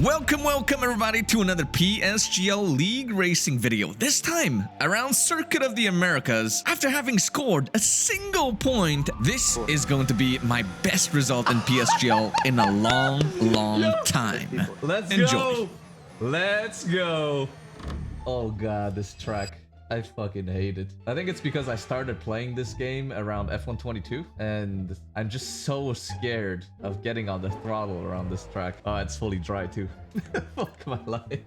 Welcome everybody to another PSGL League Racing video. This time around Circuit of the Americas. After having scored a single point, this is going to be my best result in PSGL in a long time. Let's Enjoy. Let's go. Oh god, this track. I fucking hate it. I think it's because I started playing this game around F122 and I'm just so scared of getting on the throttle around this track. Oh, it's fully dry too. Fuck my life.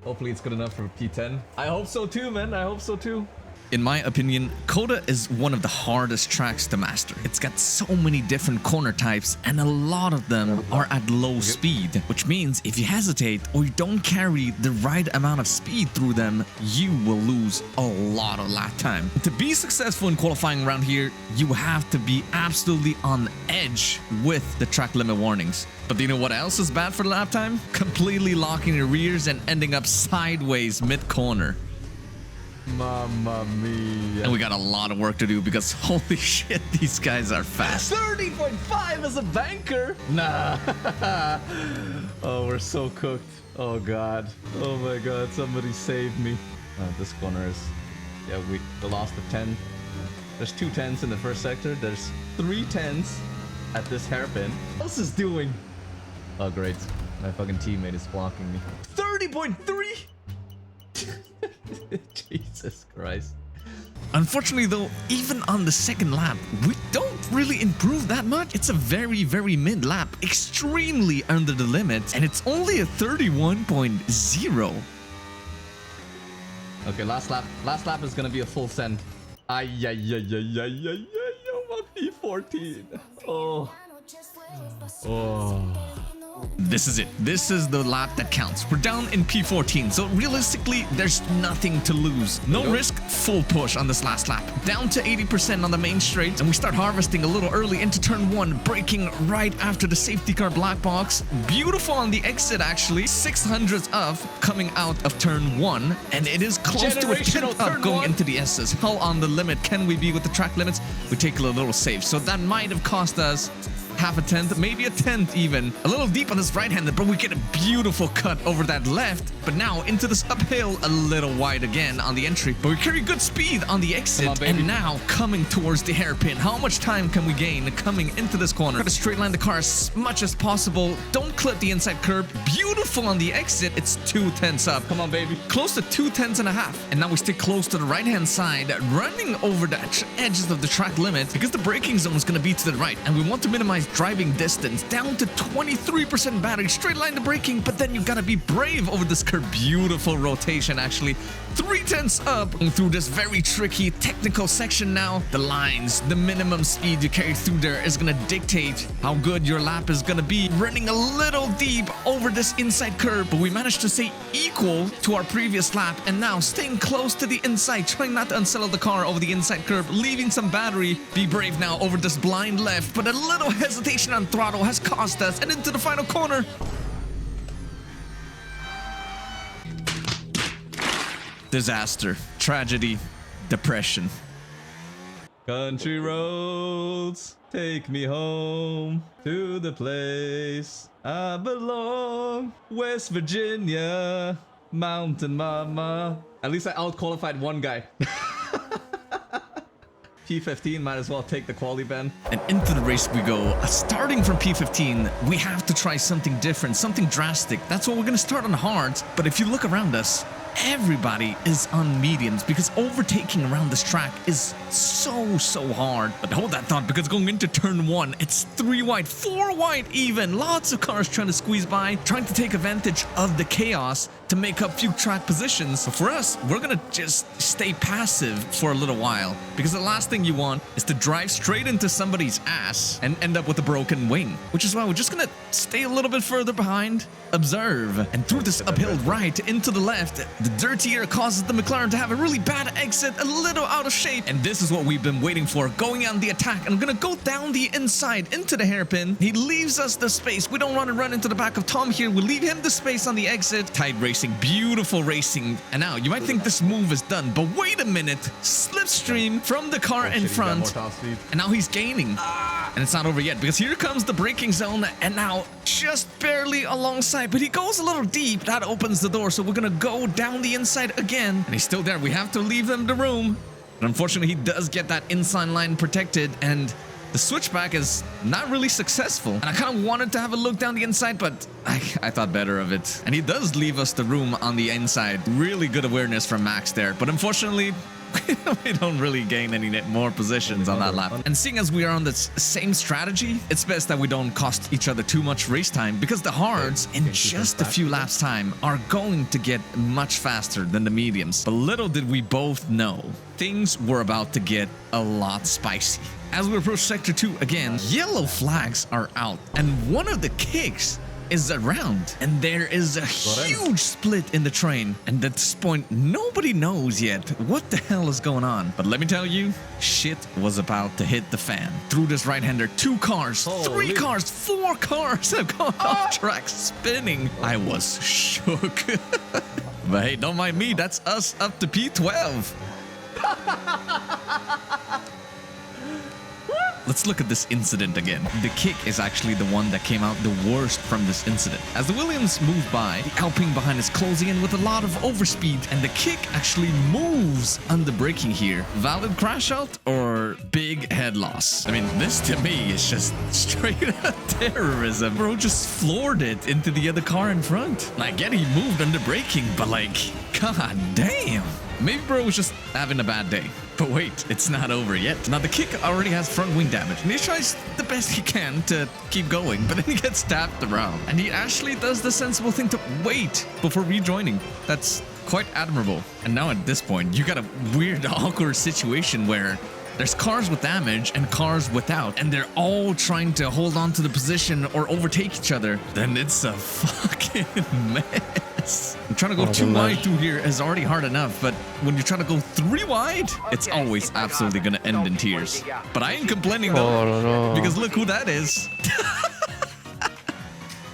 Hopefully it's good enough for P10. I hope so too, man. I hope so too. In my opinion, Cota is one of the hardest tracks to master. It's got so many different corner types and a lot of them are at low speed, which means if you hesitate or you don't carry the right amount of speed through them, you will lose a lot of lap time. To be successful in qualifying around here, you have to be absolutely on edge with the track limit warnings. But do you know what else is bad for lap time? Completely locking your rears and ending up sideways mid-corner. Mamma mia. And we got a lot of work to do because holy shit, these guys are fast. 30.5 as a banker? Nah. Oh, we're so cooked. Oh god. Oh my god, somebody save me. This corner is... Yeah, we lost the 10. There's 2 10s in the first sector. There's 3 10s at this hairpin. What else is doing? Oh great. My fucking teammate is blocking me. 30.3? Jesus Christ. Unfortunately though, even on the second lap, we don't really improve that much. It's a very mid lap, extremely under the limit, and it's only a 31.0. Okay, last lap is gonna be a full send. Ay, P14. Oh. This is it. This is the lap that counts. We're down in P14, so realistically, there's nothing to lose. No risk, full push on this last lap. Down to 80% on the main straight, and we start harvesting a little early into turn 1, braking right after the safety car black box. Beautiful on the exit, actually. 600s of coming out of turn 1, and it is close to a 10th up going into the S's. How on the limit can we be with the track limits? We take a little save, so that might have cost us half a 10th, maybe a 10th even. A little deep on this right-handed, but we get a beautiful cut over that left. But now into this uphill, a little wide again on the entry. But we carry good speed on the exit, and now coming towards the hairpin. How much time can we gain coming into this corner? Try to straight line the car as much as possible. Don't clip the inside curb. Beautiful on the exit. It's 2 tenths up. Come on, baby. Close to 2 tenths and a half. And now we stay close to the right-hand side, running over the edges of the track limit because the braking zone is going to be to the right. And we want to minimize driving distance down to 23% battery. Straight line the braking, but then you gotta be brave over this curve. Beautiful rotation, actually. 3 tenths up through this very tricky technical section now. The lines, the minimum speed you carry through there is gonna dictate how good your lap is gonna be. Running a little deep over this inside curve, but we managed to stay equal to our previous lap, and now staying close to the inside, trying not to unsettle the car over the inside curve, leaving some battery. Be brave now over this blind left, but a little hesitation on throttle has cost us, and into the final corner. Disaster, tragedy, depression. Country roads, take me home to the place I belong. West Virginia, Mountain Mama. At least I out-qualified one guy. P15, might as well take the quality ban. And into the race we go. Starting from P15, we have to try something different, something drastic. That's what we're gonna start on hards. But if you look around us, everybody is on mediums because overtaking around this track is so hard. But hold that thought, because going into turn 1, it's 3 wide, 4 wide even. Lots of cars trying to squeeze by, trying to take advantage of the chaos to make up few track positions. But for us, we're gonna just stay passive for a little while, because the last thing you want is to drive straight into somebody's ass and end up with a broken wing. Which is why we're just gonna stay a little bit further behind, observe, and through this uphill right into the left, the dirty air causes the McLaren to have a really bad exit, a little out of shape, and this is what we've been waiting for, going on the attack. And I'm gonna go down the inside into the hairpin. He leaves us the space. We don't want to run into the back of Tom here. We leave him the space on the exit. Tight racing, beautiful racing. And now you might think this move is done, but wait a minute. Slipstream from the car in front, and now he's gaining. And it's not over yet because here comes the braking zone and now just barely alongside, but he goes a little deep. That opens the door, so we're gonna go down the inside again. And he's still there. We have to leave him the room. But unfortunately, he does get that inside line protected, and the switchback is not really successful. And I kind of wanted to have a look down the inside, but I thought better of it. And he does leave us the room on the inside. Really good awareness from Max there. But unfortunately, we don't really gain any more positions on that lap. And seeing as we are on this same strategy, it's best that we don't cost each other too much race time, because the hards in just a few laps time are going to get much faster than the mediums. But little did we both know, things were about to get a lot spicy. As we approach Sector 2 again, yellow flags are out, and one of the kicks is around, and there is a huge split in the train, and at this point nobody knows yet what the hell is going on. But let me tell you, shit was about to hit the fan. Through this right-hander, 2 cars, 3 cars, 4 cars have gone off track spinning. I was shook. But hey, don't mind me, that's us up to P12. Let's look at this incident again. The kick is actually the one that came out the worst from this incident. As the Williams move by, the Alpine behind is closing in with a lot of overspeed, and the kick actually moves under braking here. Valid crash out or big head loss? I mean, this to me is just straight up terrorism. Bro just floored it into the other car in front. I get he moved under braking, but like, god damn. Maybe bro was just having a bad day. But wait, it's not over yet. Now the kick already has front wing damage, and he tries the best he can to keep going, but then he gets tapped around. And he actually does the sensible thing to wait before rejoining. That's quite admirable. And now at this point, you got a weird, awkward situation where there's cars with damage and cars without, and they're all trying to hold on to the position or overtake each other. Then it's a fucking mess. I'm trying to go 2 wide through here is already hard enough, but when you try to go 3 wide, it's always absolutely gonna end in tears. But I ain't complaining though, because look who that is.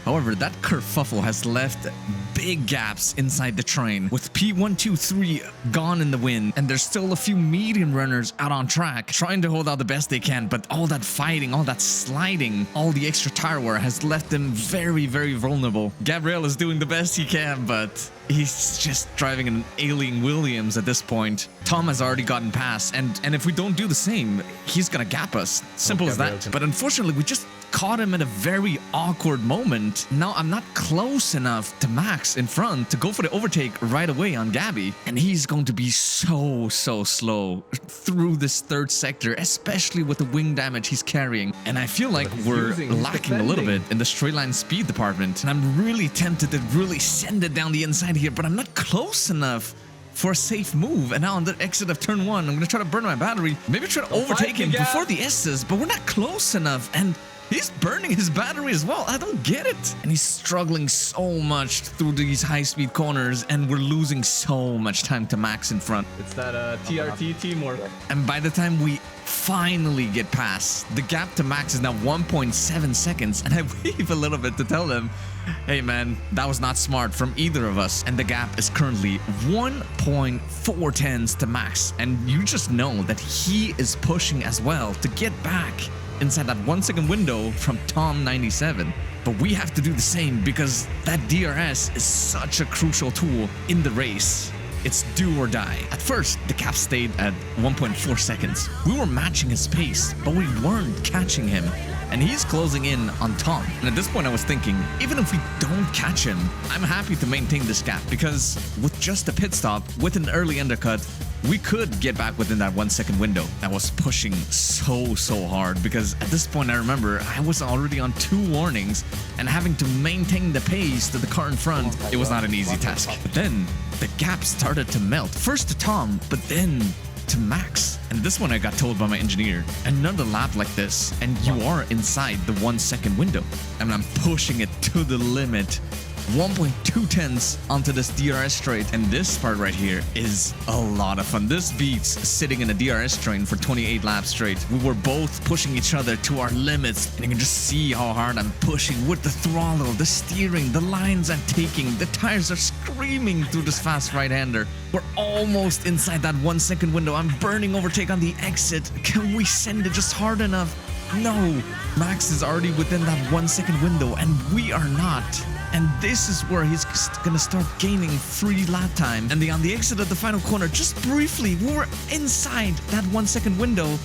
However, that kerfuffle has left big gaps inside the train, with P123 gone in the wind, and there's still a few medium runners out on track trying to hold out the best they can, but all that fighting, all that sliding, all the extra tire wear has left them very, very vulnerable. Gabriel is doing the best he can, but he's just driving an alien Williams at this point. Tom has already gotten past, and if we don't do the same, he's gonna gap us. Simple as that. But unfortunately, we just caught him in a very awkward moment. Now I'm not close enough to Max in front to go for the overtake right away on Gabby, and he's going to be so slow through this 3rd sector, especially with the wing damage he's carrying. And I feel like we're lacking a little bit in the straight line speed department, and I'm really tempted to really send it down the inside here, but I'm not close enough for a safe move. And now on the exit of turn 1, I'm gonna try to burn my battery, maybe try to overtake him before the S's, but we're not close enough, and he's burning his battery as well. I don't get it. And he's struggling so much through these high-speed corners, and we're losing so much time to Max in front. It's that TRT teamwork. And by the time we finally get past, the gap to Max is now 1.7 seconds, and I wave a little bit to tell him, hey man, that was not smart from either of us. And the gap is currently 1.4 tenths to Max, and you just know that he is pushing as well to get back inside that 1 second window from Tom 97. But we have to do the same, because that DRS is such a crucial tool in the race. It's do or die. At first, the gap stayed at 1.4 seconds. We were matching his pace, but we weren't catching him. And he's closing in on Tom. And at this point I was thinking, even if we don't catch him, I'm happy to maintain this gap, because with just a pit stop, with an early undercut, we could get back within that 1 second window. I was pushing so hard, because at this point I remember I was already on 2 warnings, and having to maintain the pace to the car in front, it was not an easy task. But then the gap started to melt, first to Tom, but then to Max. And this one I got told by my engineer, another lap like this and you are inside the 1 second window. And I'm pushing it to the limit, 1.2 tenths onto this DRS straight, and this part right here is a lot of fun. This beats sitting in a DRS train for 28 laps straight. We were both pushing each other to our limits, and you can just see how hard I'm pushing with the throttle, the steering, the lines I'm taking. The tires are screaming through this fast right-hander. We're almost inside that 1 second window. I'm burning overtake on the exit. Can we send it just hard enough No, Max is already within that 1 second window and we are not. And this is where he's gonna start gaining free lap time. And on the exit of the final corner, just briefly, we were inside that 1 second window,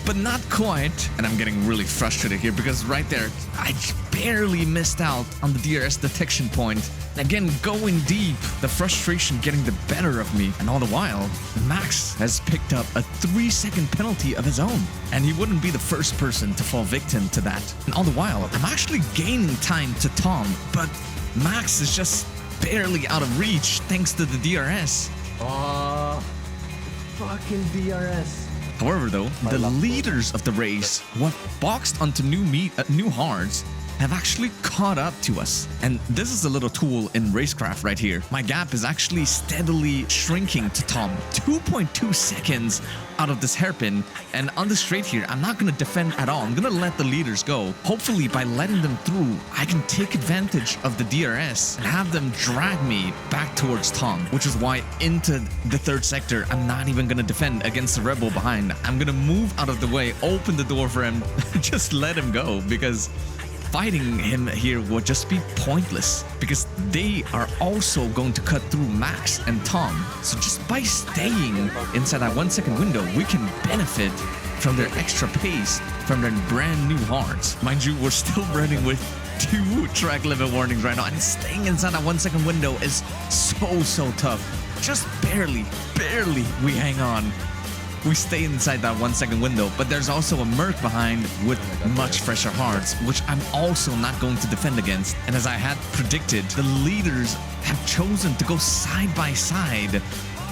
but not quite. And I'm getting really frustrated here because right there, I barely missed out on the DRS detection point. Again, going deep, the frustration getting the better of me. And all the while, Max has picked up a 3-second penalty of his own. And he wouldn't be the first person to fall victim to that. And all the while, I'm actually gaining time to Tom, but Max is just barely out of reach thanks to the DRS. Oh, fucking DRS. However, though, the leaders of the race, who have boxed onto new hards, have actually caught up to us. And this is a little tool in racecraft right here. My gap is actually steadily shrinking to Tom. 2.2 seconds out of this hairpin. And on the straight here, I'm not going to defend at all. I'm going to let the leaders go. Hopefully, by letting them through, I can take advantage of the DRS and have them drag me back towards Tom, which is why into the third sector, I'm not even going to defend against the Red Bull behind. I'm going to move out of the way, open the door for him, just let him go, because fighting him here would just be pointless, because they are also going to cut through Max and Tom. So just by staying inside that 1 second window, we can benefit from their extra pace, from their brand new hards. Mind you, we're still running with 2 track limit warnings right now, and staying inside that 1 second window is so tough. Just barely we hang on. We stay inside that 1 second window, but there's also a Merc behind with much fresher hards, which I'm also not going to defend against. And as I had predicted, the leaders have chosen to go side by side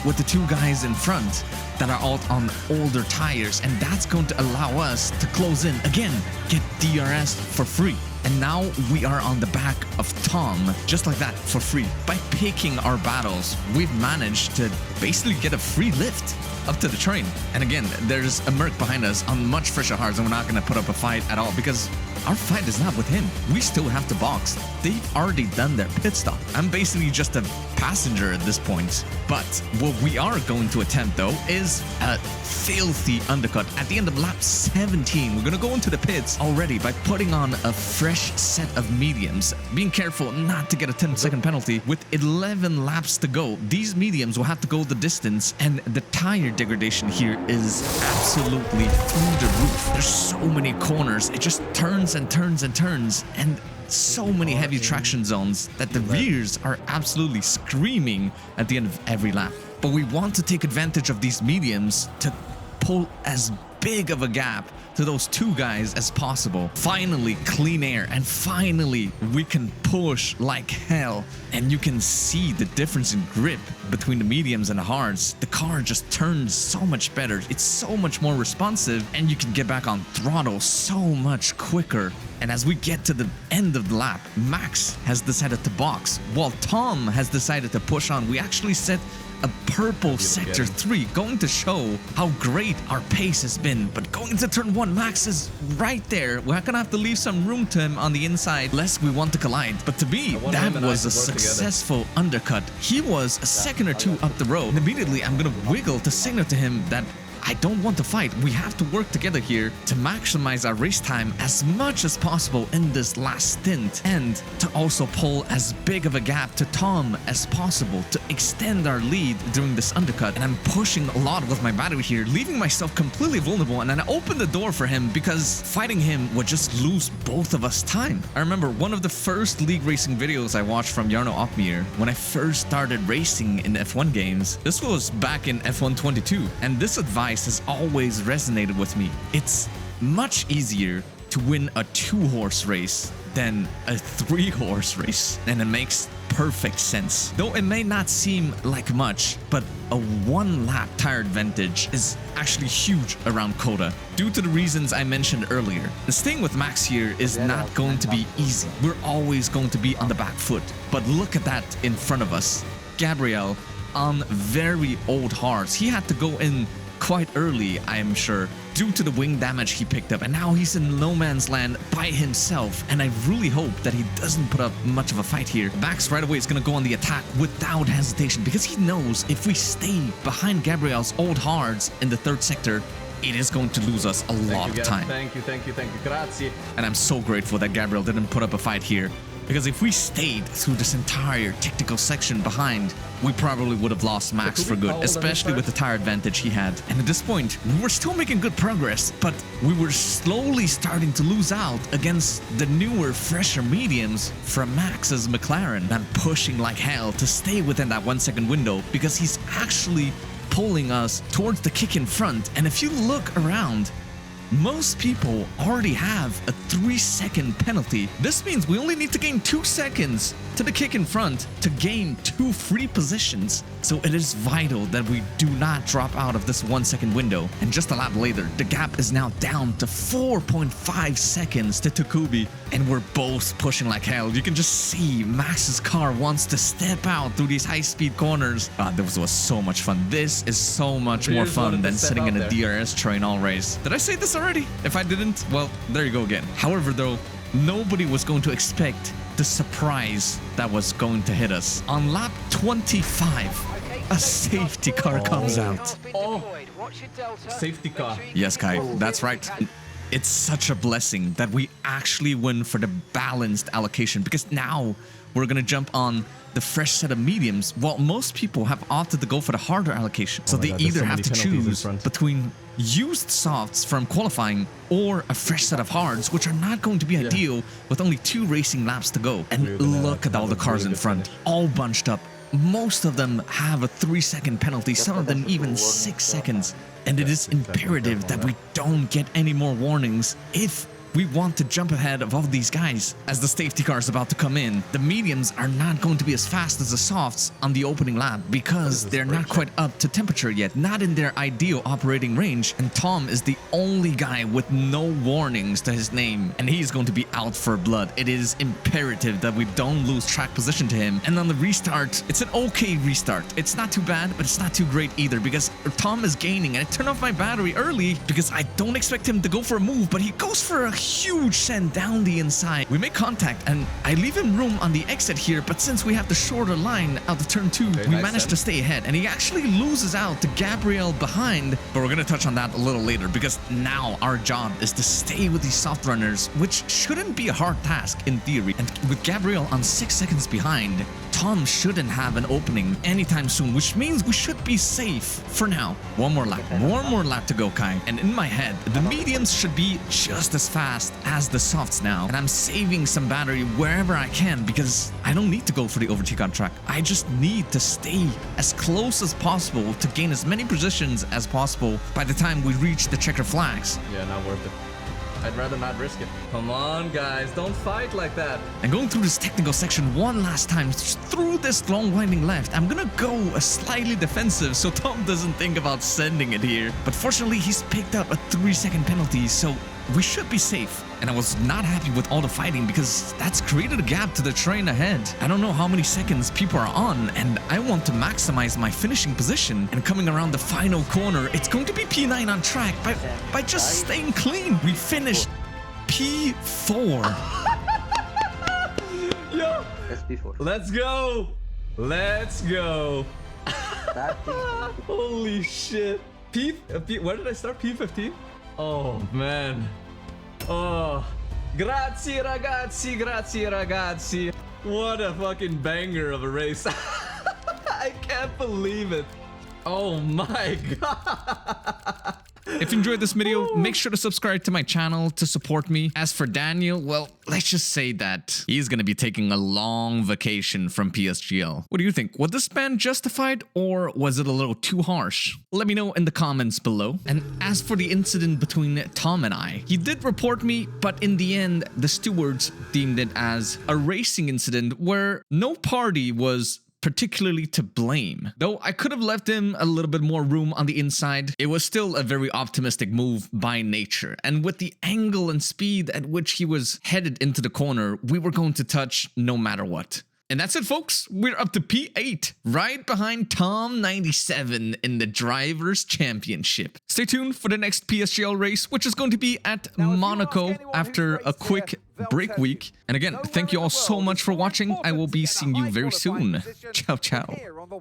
with the 2 guys in front that are all on older tires, and that's going to allow us to close in again, get DRS for free. And now we are on the back of Tom, just like that, for free. By picking our battles, we've managed to basically get a free lift up to the train. And again, there's a Merc behind us on much fresher hards, and we're not going to put up a fight at all because our fight is not with him. We still have to box. They've already done their pit stop. I'm basically just a passenger at this point. But what we are going to attempt, though, is a filthy undercut at the end of lap 17. We're going to go into the pits already by putting on a fresh set of mediums, being careful not to get a 10-second penalty. With 11 laps to go, these mediums will have to go the distance, and the tire degradation here is absolutely through the roof. There's so many corners. It just turns and turns and turns, and so many heavy traction zones that the rears are absolutely screaming at the end of every lap. But we want to take advantage of these mediums to pull as big of a gap to those 2 guys as possible. Finally, clean air, and finally we can push like hell. And you can see the difference in grip between the mediums and the hards. The car just turns so much better. It's so much more responsive, and you can get back on throttle so much quicker. And as we get to the end of the lap, Max has decided to box, while Tom has decided to push on. We actually set a purple sector 3, going to show how great our pace has been. But going into turn 1, Max is right there. We're gonna have to leave some room to him on the inside lest we want to collide. But to me, that was a successful undercut. He was a second or 2 up the road, and immediately I'm gonna wiggle to signal to him that I don't want to fight. We have to work together here to maximize our race time as much as possible in this last stint, and to also pull as big of a gap to Tom as possible to extend our lead during this undercut. And I'm pushing a lot with my battery here, leaving myself completely vulnerable, and then I open the door for him because fighting him would just lose both of us time. I remember one of the first league racing videos I watched from Jarno Opmeer when I first started racing in F1 games. This was back in F1 22, and this advice has always resonated with me. It's much easier to win a 2-horse race than a 3-horse race, and it makes perfect sense. Though it may not seem like much, but a 1-lap tire advantage is actually huge around Cota, due to the reasons I mentioned earlier. And staying with Max here is not going to be easy. We're always going to be on the back foot. But look at that in front of us. Gabriel on very old hards. He had to go in quite early, I am sure, due to the wing damage he picked up, and now he's in no man's land by himself, and I really hope that he doesn't put up much of a fight here. Max right away is going to go on the attack without hesitation, because he knows if we stay behind Gabriel's old hards in the third sector, it is going to lose us a lot of time. Thank you. Grazie. And I'm so grateful that Gabriel didn't put up a fight here, because if we stayed through this entire technical section behind, we probably would have lost Max for good, especially with the tire advantage he had. And at this point, we were still making good progress, but we were slowly starting to lose out against the newer, fresher mediums from Max's McLaren. And I'm pushing like hell to stay within that 1 second window, because he's actually pulling us towards the kick in front. And if you look around, most people already have a 3-second penalty. This means we only need to gain 2 seconds to the kick in front to gain 2 free positions. So it is vital that we do not drop out of this 1 second window. And just a lap later, the gap is now down to 4.5 seconds to Takubi. And we're both pushing like hell. You can just see Max's car wants to step out through these high-speed corners. This was so much fun. This is so much more fun than sitting in a DRS train all race. Did I say this already? If I didn't, well, there you go again. However, though, nobody was going to expect the surprise that was going to hit us. On lap 25, a safety car comes out. Oh, safety car. Yes, Kai, that's right. It's such a blessing that we actually win for the balanced allocation, because now we're going to jump on the fresh set of mediums, while most people have opted to go for the harder allocation. So they either have to choose between used softs from qualifying or a fresh set of hards, which are not going to be ideal with only 2 racing laps to go. And look at all the cars in front, all bunched up. Most of them have a 3-second penalty, some of them even 6 seconds. And it is imperative that we don't get any more warnings if we want to jump ahead of all these guys. As the safety car is about to come in, the mediums are not going to be as fast as the softs on the opening lap, because they're not quite up to temperature yet, not in their ideal operating range. And Tom is the only guy with no warnings to his name, and he's going to be out for blood. It is imperative that we don't lose track position to him. And on the restart, it's an okay restart. It's not too bad, but it's not too great either, because Tom is gaining. And I turn off my battery early because I don't expect him to go for a move, but he goes for a huge send down the inside. We make contact, and I leave him room on the exit here, but since we have the shorter line out of turn 2, we managed to stay ahead, and he actually loses out to Gabriel behind. But we're going to touch on that a little later, because now our job is to stay with these soft runners, which shouldn't be a hard task in theory. And with Gabriel on 6 seconds behind, Tom shouldn't have an opening anytime soon, which means we should be safe for now. One more lap to go, Kai. And in my head, the mediums should be just as fast as the softs now. And I'm saving some battery wherever I can, because I don't need to go for the overtake on track. I just need to stay as close as possible to gain as many positions as possible by the time we reach the checker flags. Yeah, not worth it. I'd rather not risk it. Come on, guys. Don't fight like that. And going through this technical section one last time, through this long winding left, I'm gonna go a slightly defensive so Tom doesn't think about sending it here. But fortunately, he's picked up a 3-second penalty, so we should be safe. And I was not happy with all the fighting, because that's created a gap to the train ahead. I don't know how many seconds people are on, and I want to maximize my finishing position. And coming around the final corner, it's going to be P9 on track by just staying clean. We finished P4. Yo, That's P4. let's go. Let's go. Holy shit. Where did I start? P15? Oh, man. Oh, grazie ragazzi, grazie ragazzi. What a fucking banger of a race. I can't believe it. Oh my god. If you enjoyed this video, make sure to subscribe to my channel to support me. As for Daniel, well, let's just say that he's gonna be taking a long vacation from PSGL. What do you think? Was this ban justified, or was it a little too harsh? Let me know in the comments below. And as for the incident between Tom and I, he did report me, but in the end, the stewards deemed it as a racing incident where no party was particularly to blame. Though I could have left him a little bit more room on the inside, it was still a very optimistic move by nature. And with the angle and speed at which he was headed into the corner, we were going to touch no matter what. And that's it, folks. We're up to P8, right behind Tom 97 in the Drivers' Championship. Stay tuned for the next PSGL race, which is going to be at Monaco after a quick break week. And again, thank you all so much for watching. I will be seeing you very soon. Ciao, ciao.